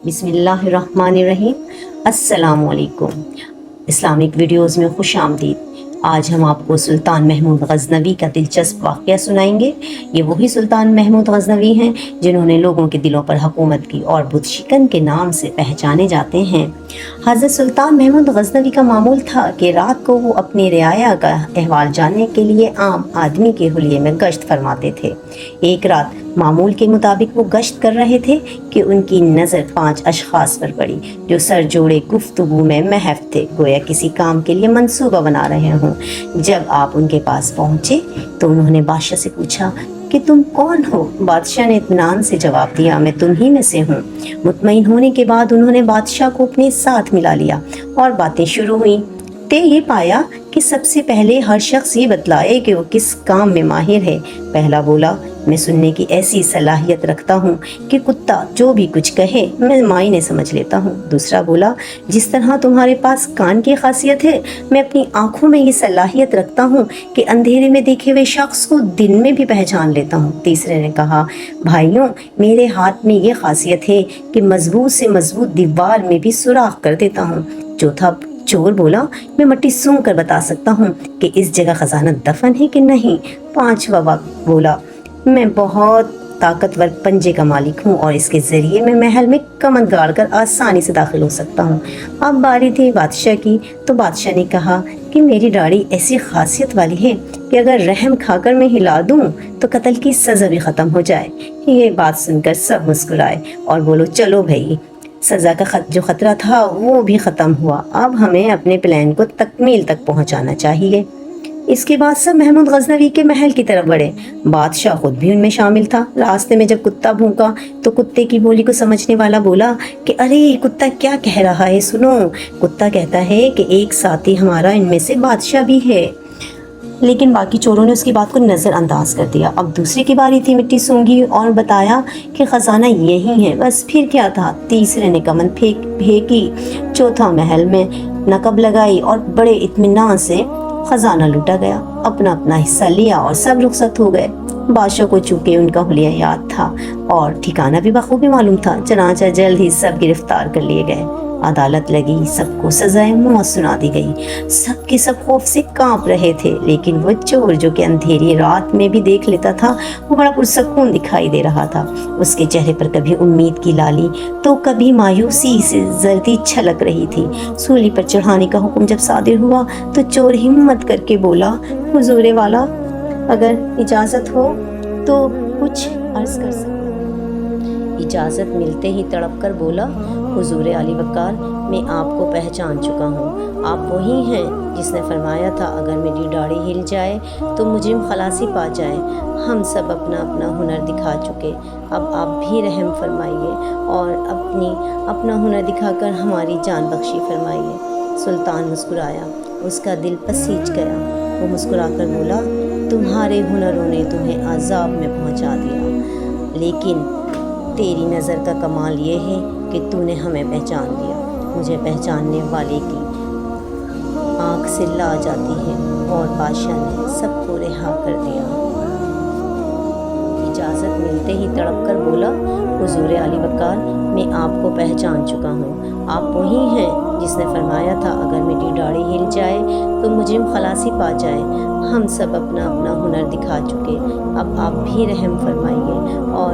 بسم اللہ الرحمن الرحیم۔ السلام علیکم۔ اسلامک ویڈیوز میں خوش آمدید۔ آج ہم آپ کو سلطان محمود غزنوی کا دلچسپ واقعہ سنائیں گے۔ یہ وہی سلطان محمود غزنوی ہیں جنہوں نے لوگوں کے دلوں پر حکومت کی اور بت شکن کے نام سے پہچانے جاتے ہیں۔ حضرت سلطان محمود غزنوی کا معمول تھا کہ رات کو وہ اپنی رعایا کا احوال جاننے کے لیے عام آدمی کے حلیے میں گشت فرماتے تھے۔ ایک رات معمول کے مطابق وہ گشت کر رہے تھے کہ ان کی نظر 5 اشخاص پر پڑی جو سر جوڑے گفتگو میں محو تھے، گویا کسی کام کے لیے منصوبہ بنا رہے ہوں۔ جب آپ ان کے پاس پہنچے تو انہوں نے بادشاہ سے پوچھا کہ تم کون ہو؟ بادشاہ نے اطمینان سے جواب دیا، میں تم ہی میں سے ہوں۔ مطمئن ہونے کے بعد انہوں نے بادشاہ کو اپنے ساتھ ملا لیا اور باتیں شروع ہوئیں۔ یہ پایا کہ سب سے پہلے ہر شخص یہ بتلائے کہ وہ کس کام میں ماہر ہے۔ پہلا بولا، میں سننے کی ایسی صلاحیت رکھتا ہوں کہ کتا جو بھی کچھ کہے میں معنی سمجھ لیتا ہوں۔ دوسرا بولا، جس طرح تمہارے پاس کان کی خاصیت ہے، میں اپنی آنکھوں میں یہ صلاحیت رکھتا ہوں کہ اندھیرے میں دیکھے ہوئے شخص کو دن میں بھی پہچان لیتا ہوں۔ تیسرے نے کہا، بھائیوں، میرے ہاتھ میں یہ خاصیت ہے کہ مضبوط سے مضبوط دیوار میں بھی سوراخ کر دیتا ہوں۔ چوتھا چور بولا، میں مٹی سونگھ کر بتا سکتا ہوں کہ اس جگہ خزانہ دفن ہے کہ نہیں۔ پانچواں بولا، میں بہت طاقتور پنجے کا مالک ہوں اور اس کے ذریعے میں محل میں کمند گاڑ کر آسانی سے داخل ہو سکتا ہوں۔ اب باری تھی بادشاہ کی، تو بادشاہ نے کہا کہ میری داڑھی ایسی خاصیت والی ہے کہ اگر رحم کھا کر میں ہلا دوں تو قتل کی سزا بھی ختم ہو جائے۔ یہ بات سن کر سب مسکرائے اور بولو، چلو بھائی، سزا کا جو خطرہ تھا وہ بھی ختم ہوا، اب ہمیں اپنے پلان کو تکمیل تک پہنچانا چاہیے۔ اس کے بعد سب محمود غزنوی کے محل کی طرف بڑھے۔ بادشاہ خود بھی ان میں شامل تھا۔ راستے میں جب کتا بھونکا تو کتے کی بولی کو سمجھنے والا بولا کہ ارے کتا کیا کہہ رہا ہے، سنو۔ کتا کہتا ہے کہ ایک ساتھی ہمارا ان میں سے بادشاہ بھی ہے، لیکن باقی چوروں نے اس کی بات کو نظر انداز کر دیا۔ اب دوسرے کی باری تھی، مٹی سونگھی اور بتایا کہ خزانہ یہی ہے، بس پھر کیا تھا۔ تیسرے نے کمند پھینکی، چوتھا محل میں نقب لگائی اور بڑے اطمینان سے خزانہ لوٹا گیا۔ اپنا اپنا حصہ لیا اور سب رخصت ہو گئے۔ بادشاہ کو چونکہ ان کا حلیہ یاد تھا اور ٹھکانہ بھی بخوبی معلوم تھا، چنانچہ جلد ہی سب گرفتار کر لیے گئے۔ عدالت لگی، سب کو سزائے موت سنا دی گئی۔ سب کے سب خوف سے کانپ رہے تھے، لیکن وہ چور جو کہ اندھیری رات میں بھی دیکھ لیتا تھا وہ بڑا پرسکون دکھائی دے رہا تھا۔ اس کے چہرے پر کبھی امید کی لالی تو کبھی مایوسی سے زردی چھلک رہی تھی۔ سولی پر چڑھانے کا حکم جب صادر ہوا تو چور ہمت کر کے بولا، حضور والا، اگر اجازت ہو تو کچھ عرض کر سکتا ہوں۔ اجازت ملتے ہی تڑپ کر بولا، حضور علی وقار، میں آپ کو پہچان چکا ہوں۔ آپ وہی ہیں جس نے فرمایا تھا اگر میری داڑھی ہل جائے تو مجرم خلاصی پا جائے۔ ہم سب اپنا اپنا ہنر دکھا چکے، اب آپ بھی رحم فرمائیے اور اپنا ہنر دکھا کر ہماری جان بخشی فرمائیے۔ سلطان مسکرایا، اس کا دل پسیج گیا۔ وہ مسکرا کر بولا، تمہارے ہنروں نے تمہیں عذاب میں پہنچا دیا، لیکن تیری نظر کا کمال یہ ہے کہ تو نے ہمیں پہچان لیا۔ مجھے پہچاننے والے کی آنکھ سے لا جاتی ہے، اور بادشاہ نے سب کو رہا کر دیا۔ اجازت ملتے ہی تڑپ کر بولا، حضور علی وقار، میں آپ کو پہچان چکا ہوں۔ آپ وہی ہیں جس نے فرمایا تھا اگر میری داڑھی ہل جائے تو مجرم خلاصی پا جائے۔ ہم سب اپنا اپنا ہنر دکھا چکے، اب آپ بھی رحم فرمائیے اور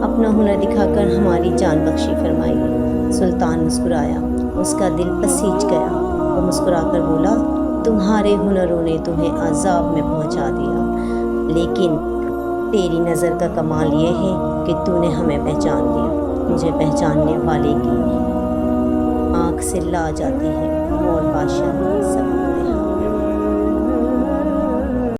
اپنا ہنر دکھا کر ہماری جان بخشی فرمائیے۔ سلطان مسکرایا، اس کا دل پسیج گیا۔ وہ مسکرا کر بولا، تمہارے ہنروں نے تمہیں عذاب میں پہنچا دیا، لیکن تیری نظر کا کمال یہ ہے کہ تو نے ہمیں پہچان لیا۔ مجھے پہچاننے والے کی آنکھ سے لا جاتی ہے، اور بادشاہ سب